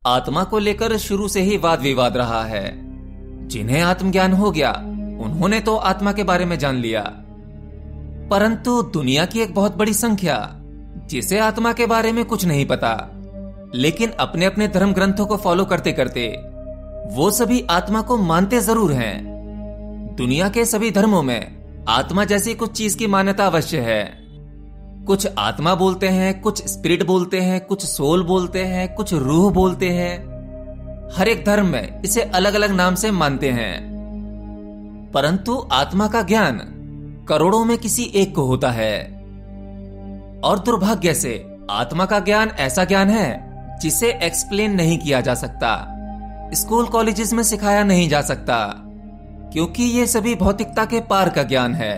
आत्मा को लेकर शुरू से ही वाद विवाद रहा है। जिन्हें आत्मज्ञान हो गया उन्होंने तो आत्मा के बारे में जान लिया, परंतु दुनिया की एक बहुत बड़ी संख्या जिसे आत्मा के बारे में कुछ नहीं पता, लेकिन अपने अपने धर्म ग्रंथों को फॉलो करते करते वो सभी आत्मा को मानते जरूर हैं। दुनिया के सभी धर्मों में आत्मा जैसी कुछ चीज की मान्यता अवश्य है। कुछ आत्मा बोलते हैं, कुछ स्पिरिट बोलते हैं, कुछ सोल बोलते हैं, कुछ रूह बोलते हैं। हर एक धर्म में इसे अलग अलग नाम से मानते हैं, परंतु आत्मा का ज्ञान करोड़ों में किसी एक को होता है। और दुर्भाग्य से आत्मा का ज्ञान ऐसा ज्ञान है जिसे एक्सप्लेन नहीं किया जा सकता, स्कूल कॉलेजेस में सिखाया नहीं जा सकता, क्योंकि ये सभी भौतिकता के पार का ज्ञान है।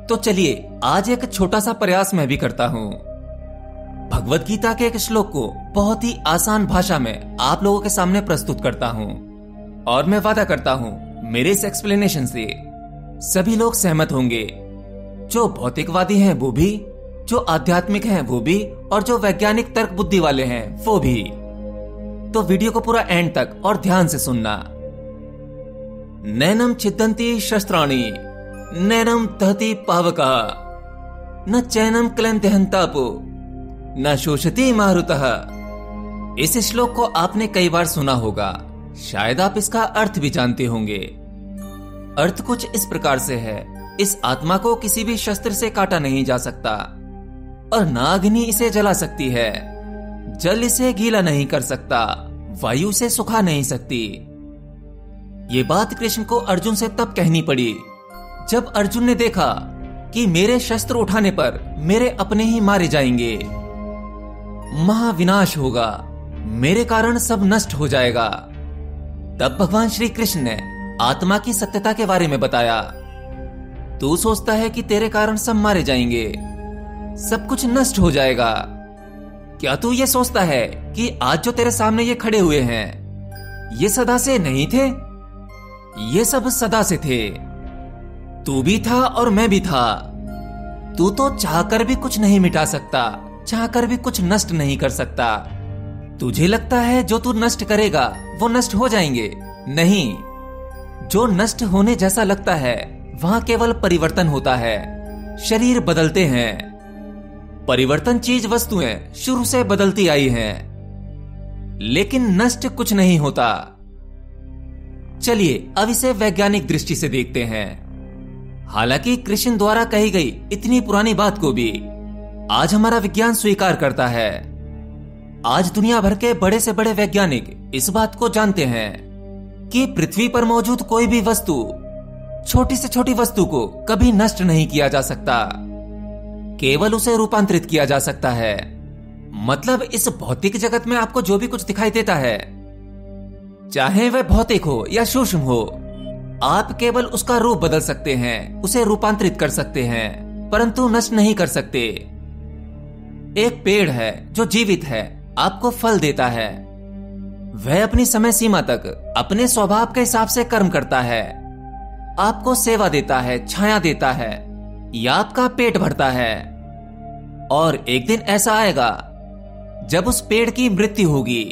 तो चलिए आज एक छोटा सा प्रयास मैं भी करता हूं। भगवत गीता के एक श्लोक को बहुत ही आसान भाषा में आप लोगों के सामने प्रस्तुत करता हूं, और मैं वादा करता हूं मेरे इस एक्सप्लेनेशन से सभी लोग सहमत होंगे। जो भौतिकवादी हैं वो भी, जो आध्यात्मिक हैं वो भी, और जो वैज्ञानिक तर्क बुद्धि वाले हैं वो भी। तो वीडियो को पूरा एंड तक और ध्यान से सुनना। नैनम छिद्दन्ति शस्त्राणि नैनम दहति पावकः न चैनम क्लन्ति हन्तापो न शोषति मारुतः। इस श्लोक को आपने कई बार सुना होगा, शायद आप इसका अर्थ भी जानते होंगे। अर्थ कुछ इस प्रकार से है, इस आत्मा को किसी भी शस्त्र से काटा नहीं जा सकता, और न अग्नि इसे जला सकती है, जल इसे गीला नहीं कर सकता, वायु से सुखा नहीं सकती। ये बात कृष्ण को अर्जुन से तब कहनी पड़ी जब अर्जुन ने देखा कि मेरे शस्त्र उठाने पर मेरे अपने ही मारे जाएंगे, महाविनाश होगा, मेरे कारण सब नष्ट हो जाएगा। तब भगवान श्री कृष्ण ने आत्मा की सत्यता के बारे में बताया। तू सोचता है कि तेरे कारण सब मारे जाएंगे, सब कुछ नष्ट हो जाएगा। क्या तू ये सोचता है कि आज जो तेरे सामने ये खड़े हुए हैं ये सदा से नहीं थे? ये सब सदा से थे। तू भी था और मैं भी था। तू तो चाहकर भी कुछ नहीं मिटा सकता, चाहकर भी कुछ नष्ट नहीं कर सकता। तुझे लगता है जो तू नष्ट करेगा वो नष्ट हो जाएंगे, नहीं। जो नष्ट होने जैसा लगता है वहां केवल परिवर्तन होता है, शरीर बदलते हैं। परिवर्तन चीज वस्तुएं शुरू से बदलती आई हैं, लेकिन नष्ट कुछ नहीं होता। चलिए अब इसे वैज्ञानिक दृष्टि से देखते हैं। हालांकि कृष्ण द्वारा कही गई इतनी पुरानी बात को भी आज हमारा विज्ञान स्वीकार करता है। आज दुनिया भर के बड़े से बड़े वैज्ञानिक इस बात को जानते हैं कि पृथ्वी पर मौजूद कोई भी वस्तु, छोटी से छोटी वस्तु को कभी नष्ट नहीं किया जा सकता, केवल उसे रूपांतरित किया जा सकता है। मतलब इस भौतिक जगत में आपको जो भी कुछ दिखाई देता है, चाहे वह भौतिक हो या सूक्ष्म हो, आप केवल उसका रूप बदल सकते हैं, उसे रूपांतरित कर सकते हैं, परंतु नष्ट नहीं कर सकते। एक पेड़ है जो जीवित है, आपको फल देता है। वह अपनी समय सीमा तक अपने स्वभाव के हिसाब से कर्म करता है, आपको सेवा देता है, छाया देता है, या आपका पेट भरता है। और एक दिन ऐसा आएगा जब उस पेड़ की मृत्यु होगी,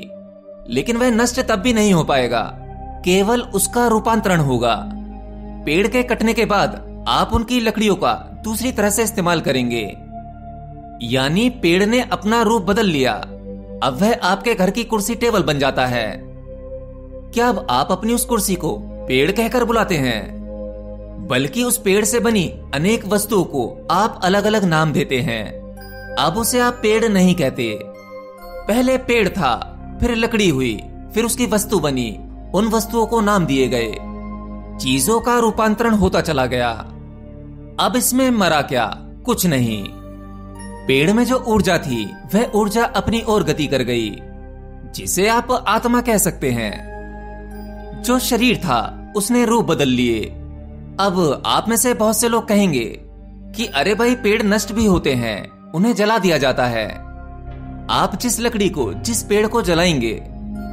लेकिन वह नष्ट तब भी नहीं हो पाएगा, केवल उसका रूपांतरण होगा। पेड़ के कटने के बाद आप उनकी लकड़ियों का दूसरी तरह से इस्तेमाल करेंगे, यानी पेड़ ने अपना रूप बदल लिया। अब वह आपके घर की कुर्सी टेबल बन जाता है। क्या अब आप अपनी उस कुर्सी को पेड़ कहकर बुलाते हैं? बल्कि उस पेड़ से बनी अनेक वस्तुओं को आप अलग अलग नाम देते हैं। अब उसे आप पेड़ नहीं कहते। पहले पेड़ था, फिर लकड़ी हुई, फिर उसकी वस्तु बनी, उन वस्तुओं को नाम दिए गए। चीजों का रूपांतरण होता चला गया। अब इसमें मरा क्या? कुछ नहीं। पेड़ में जो ऊर्जा थी वह ऊर्जा अपनी ओर गति कर गई, जिसे आप आत्मा कह सकते हैं। जो शरीर था उसने रूप बदल लिए। अब आप में से बहुत से लोग कहेंगे कि अरे भाई, पेड़ नष्ट भी होते हैं, उन्हें जला दिया जाता है। आप जिस लकड़ी को, जिस पेड़ को जलाएंगे,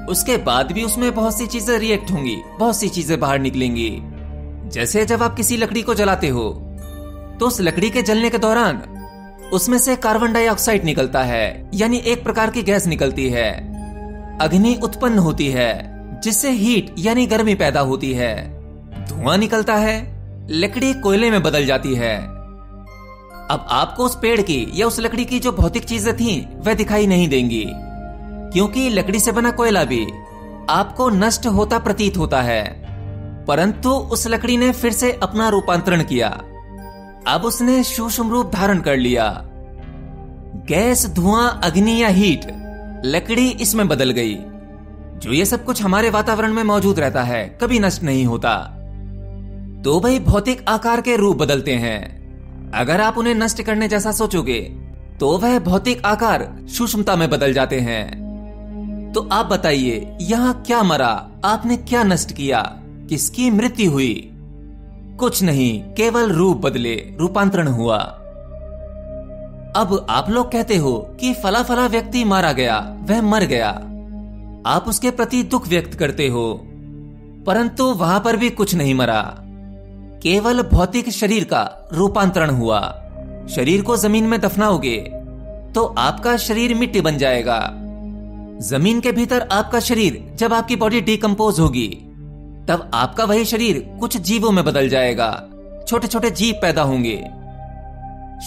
उसके बाद भी उसमें बहुत सी चीजें रिएक्ट होंगी, बहुत सी चीजें बाहर निकलेंगी। जैसे जब आप किसी लकड़ी को जलाते हो तो उस लकड़ी के जलने के दौरान उसमें से कार्बन डाइऑक्साइड निकलता है, यानी एक प्रकार की गैस निकलती है। अग्नि उत्पन्न होती है जिससे हीट यानी गर्मी पैदा होती है। धुआं निकलता है, लकड़ी कोयले में बदल जाती है। अब आपको उस पेड़ की या उस लकड़ी की जो भौतिक चीजें थीं वह दिखाई नहीं देंगी, क्योंकि लकड़ी से बना कोयला भी आपको नष्ट होता प्रतीत होता है। परंतु उस लकड़ी ने फिर से अपना रूपांतरण किया। अब उसने सूक्ष्म रूप धारण कर लिया। गैस, धुआं, अग्नि या हीट, लकड़ी इसमें बदल गई। जो ये सब कुछ हमारे वातावरण में मौजूद रहता है कभी नष्ट नहीं होता। तो भाई भौतिक आकार के रूप बदलते हैं। अगर आप उन्हें नष्ट करने जैसा सोचोगे तो वह भौतिक आकार सूक्ष्मता में बदल जाते हैं। तो आप बताइए, यहां क्या मरा? आपने क्या नष्ट किया? किसकी मृत्यु हुई? कुछ नहीं, केवल रूप बदले, रूपांतरण हुआ। अब आप लोग कहते हो कि फला फला व्यक्ति मारा गया, वह मर गया। आप उसके प्रति दुख व्यक्त करते हो, परंतु वहां पर भी कुछ नहीं मरा, केवल भौतिक शरीर का रूपांतरण हुआ। शरीर को जमीन में दफनाओगे तो आपका शरीर मिट्टी बन जाएगा। जमीन के भीतर आपका शरीर, जब आपकी बॉडी डिकम्पोज होगी तब आपका वही शरीर कुछ जीवों में बदल जाएगा। छोटे छोटे जीव पैदा होंगे।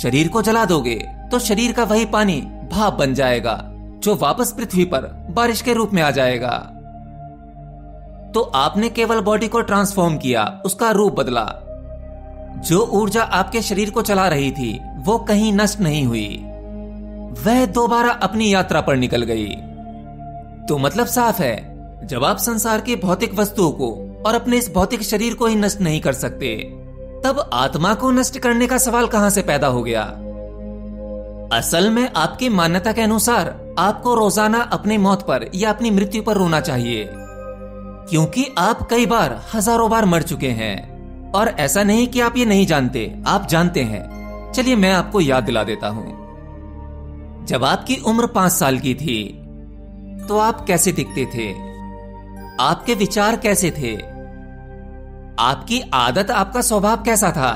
शरीर को जला दोगे तो शरीर का वही पानी भाप बन जाएगा, जो वापस पृथ्वी पर बारिश के रूप में आ जाएगा। तो आपने केवल बॉडी को ट्रांसफॉर्म किया, उसका रूप बदला। जो ऊर्जा आपके शरीर को चला रही थी वो कहीं नष्ट नहीं हुई, वह दोबारा अपनी यात्रा पर निकल गई। तो मतलब साफ है, जब आप संसार की भौतिक वस्तुओं को और अपने इस भौतिक शरीर को ही नष्ट नहीं कर सकते, तब आत्मा को नष्ट करने का सवाल कहां से पैदा हो गया? असल में आपकी मान्यता के अनुसार आपको रोजाना अपनी मौत पर या अपनी मृत्यु पर रोना चाहिए, क्योंकि आप कई बार, हजारों बार मर चुके हैं। और ऐसा नहीं कि आप ये नहीं जानते, आप जानते हैं। चलिए मैं आपको याद दिला देता हूं। जब आपकी उम्र 5 साल की थी तो आप कैसे दिखते थे? आपके विचार कैसे थे? आपकी आदत, आपका स्वभाव कैसा था?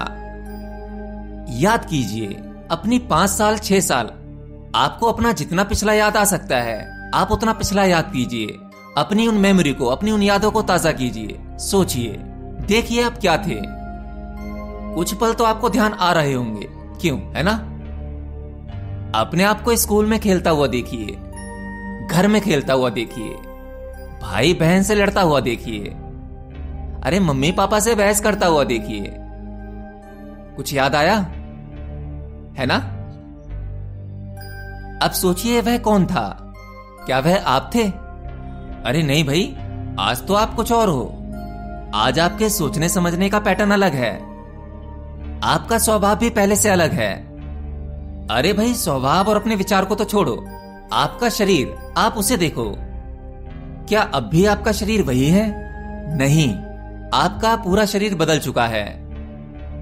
याद कीजिए अपनी 5 साल, 6 साल, आपको अपना जितना पिछला याद आ सकता है आप उतना पिछला याद कीजिए। अपनी उन मेमोरी को, अपनी उन यादों को ताजा कीजिए। सोचिए, देखिए आप क्या थे। कुछ पल तो आपको ध्यान आ रहे होंगे, क्यों, है ना? अपने आप को स्कूल में खेलता हुआ देखिए, घर में खेलता हुआ देखिए, भाई बहन से लड़ता हुआ देखिए, अरे मम्मी पापा से बहस करता हुआ देखिए। कुछ याद आया, है ना? अब सोचिए वह कौन था? क्या वह आप थे? अरे नहीं भाई, आज तो आप कुछ और हो। आज आपके सोचने समझने का पैटर्न अलग है। आपका स्वभाव भी पहले से अलग है। अरे भाई, स्वभाव और अपने विचार को तो छोड़ो, आपका शरीर, आप उसे देखो। क्या अब भी आपका शरीर वही है? नहीं, आपका पूरा शरीर बदल चुका है।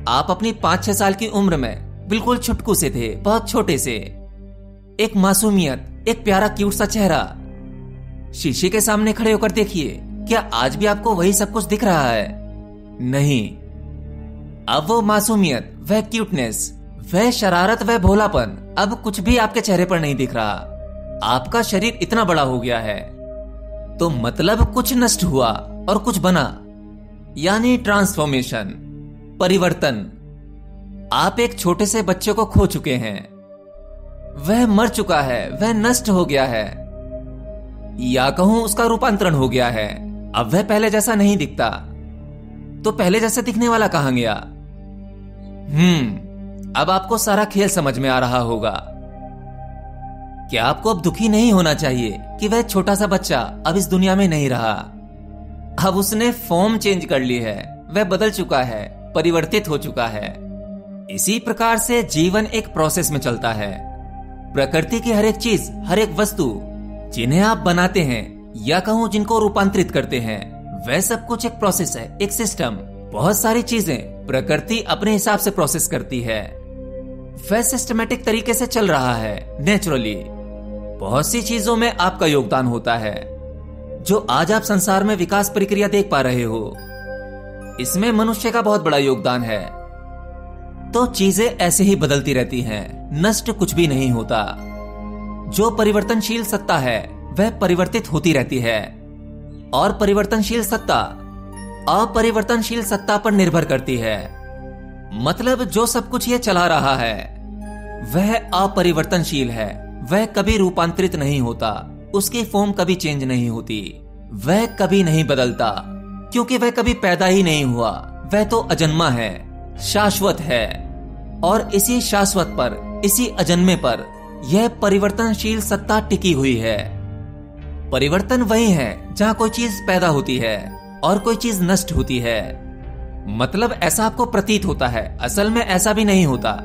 आप अपनी 5-6 साल की उम्र में बिल्कुल छुटकू से थे, बहुत छोटे से। एक मासूमियत, एक प्यारा क्यूट सा चेहरा। शीशे के सामने खड़े होकर देखिए, क्या आज भी आपको वही सब कुछ दिख रहा है? नहीं। अब वो मासूमियत, वह क्यूटनेस, वह शरारत, वह भोलापन अब कुछ भी आपके चेहरे पर नहीं दिख रहा। आपका शरीर इतना बड़ा हो गया है। तो मतलब कुछ नष्ट हुआ और कुछ बना, यानी ट्रांसफॉर्मेशन, परिवर्तन। आप एक छोटे से बच्चे को खो चुके हैं। वह मर चुका है, वह नष्ट हो गया है, या कहूं उसका रूपांतरण हो गया है। अब वह पहले जैसा नहीं दिखता। तो पहले जैसा दिखने वाला कहां गया? अब आपको सारा खेल समझ में आ रहा होगा। क्या आपको अब दुखी नहीं होना चाहिए कि वह छोटा सा बच्चा अब इस दुनिया में नहीं रहा? अब उसने फॉर्म चेंज कर ली है, वह बदल चुका है, परिवर्तित हो चुका है। इसी प्रकार से जीवन एक प्रोसेस में चलता है। प्रकृति की हर एक चीज, हर एक वस्तु जिन्हें आप बनाते हैं या कहूं जिनको रूपांतरित करते हैं, वह सब कुछ एक प्रोसेस है, एक सिस्टम। बहुत सारी चीजें प्रकृति अपने हिसाब से प्रोसेस करती है। वह सिस्टमैटिक तरीके से चल रहा है, नेचुरली। बहुत सी चीजों में आपका योगदान होता है। जो आज आप संसार में विकास प्रक्रिया देख पा रहे हो, इसमें मनुष्य का बहुत बड़ा योगदान है। तो चीजें ऐसे ही बदलती रहती हैं, नष्ट कुछ भी नहीं होता। जो परिवर्तनशील सत्ता है वह परिवर्तित होती रहती है और परिवर्तनशील सत्ता अपरिवर्तनशील सत्ता पर निर्भर करती है। मतलब जो सब कुछ ये चला रहा है वह अपरिवर्तनशील है, वह कभी रूपांतरित नहीं होता, उसकी फॉर्म कभी चेंज नहीं होती, वह कभी नहीं बदलता, क्योंकि वह कभी पैदा ही नहीं हुआ, वह तो अजन्मा है, शाश्वत है। और इसी शाश्वत पर, इसी अजन्मे पर यह परिवर्तनशील सत्ता टिकी हुई है। परिवर्तन वही है जहां कोई चीज पैदा होती है और कोई चीज नष्ट होती है। मतलब ऐसा आपको प्रतीत होता है, असल में ऐसा भी नहीं होता।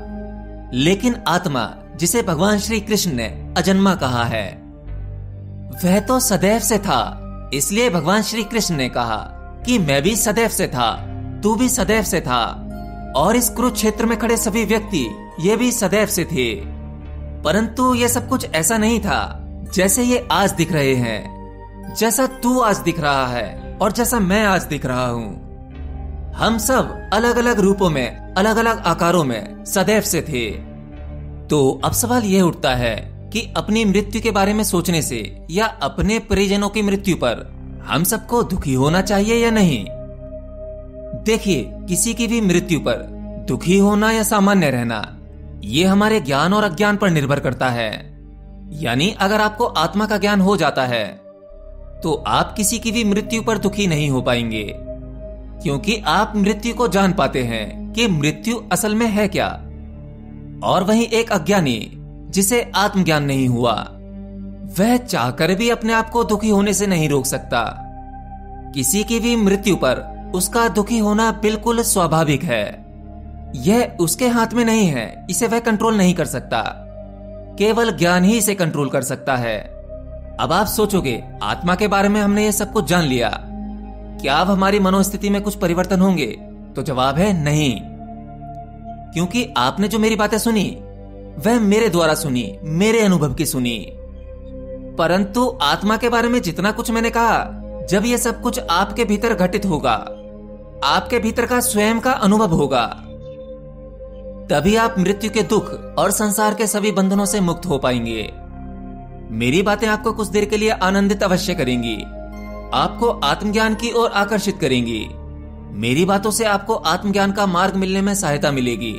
लेकिन आत्मा, जिसे भगवान श्री कृष्ण ने अजन्मा कहा है, वह तो सदैव से था। इसलिए भगवान श्री कृष्ण ने कहा कि मैं भी सदैव से था, तू भी सदैव से था, और इस कुरुक्षेत्र में खड़े सभी व्यक्ति ये भी सदैव से थे। परंतु ये सब कुछ ऐसा नहीं था जैसे ये आज दिख रहे हैं, जैसा तू आज दिख रहा है और जैसा मैं आज दिख रहा हूं। हम सब अलग अलग रूपों में, अलग अलग आकारों में सदैव से थे। तो अब सवाल यह उठता है कि अपनी मृत्यु के बारे में सोचने से या अपने परिजनों की मृत्यु पर हम सबको दुखी होना चाहिए या नहीं? देखिए, किसी की भी मृत्यु पर दुखी होना या सामान्य रहना ये हमारे ज्ञान और अज्ञान पर निर्भर करता है। यानी अगर आपको आत्मा का ज्ञान हो जाता है तो आप किसी की भी मृत्यु पर दुखी नहीं हो पाएंगे, क्योंकि आप मृत्यु को जान पाते हैं कि मृत्यु असल में है क्या। और वहीं एक अज्ञानी जिसे आत्मज्ञान नहीं हुआ, वह चाहकर भी अपने आप को दुखी होने से नहीं रोक सकता। किसी की भी मृत्यु पर उसका दुखी होना बिल्कुल स्वाभाविक है। यह उसके हाथ में नहीं है, इसे वह कंट्रोल नहीं कर सकता, केवल ज्ञान ही इसे कंट्रोल कर सकता है। अब आप सोचोगे, आत्मा के बारे में हमने ये सब कुछ जान लिया, क्या अब हमारी मनोस्थिति में कुछ परिवर्तन होंगे? तो जवाब है नहीं, क्योंकि आपने जो मेरी बातें सुनी वह मेरे द्वारा सुनी, मेरे अनुभव की सुनी। परंतु आत्मा के बारे में जितना कुछ मैंने कहा, जब यह सब कुछ आपके भीतर घटित होगा, आपके भीतर का स्वयं का अनुभव होगा, तभी आप मृत्यु के दुख और संसार के सभी बंधनों से मुक्त हो पाएंगे। मेरी बातें आपको कुछ देर के लिए आनंदित अवश्य करेंगी, आपको आत्मज्ञान की ओर आकर्षित करेंगी। मेरी बातों से आपको आत्मज्ञान का मार्ग मिलने में सहायता मिलेगी,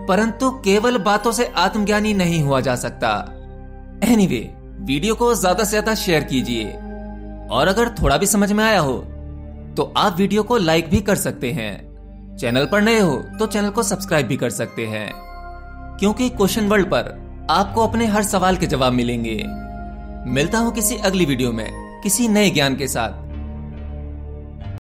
परंतु केवल बातों से आत्मज्ञानी नहीं हुआ जा सकता। एनीवे, वीडियो को ज्यादा से ज्यादा शेयर कीजिए, और अगर थोड़ा भी समझ में आया हो तो आप वीडियो को लाइक भी कर सकते हैं। चैनल पर नए हो तो चैनल को सब्सक्राइब भी कर सकते हैं, क्योंकि क्वेश्चन वर्ल्ड पर आपको अपने हर सवाल के जवाब मिलेंगे। मिलता हूं किसी अगली वीडियो में किसी नए ज्ञान के साथ।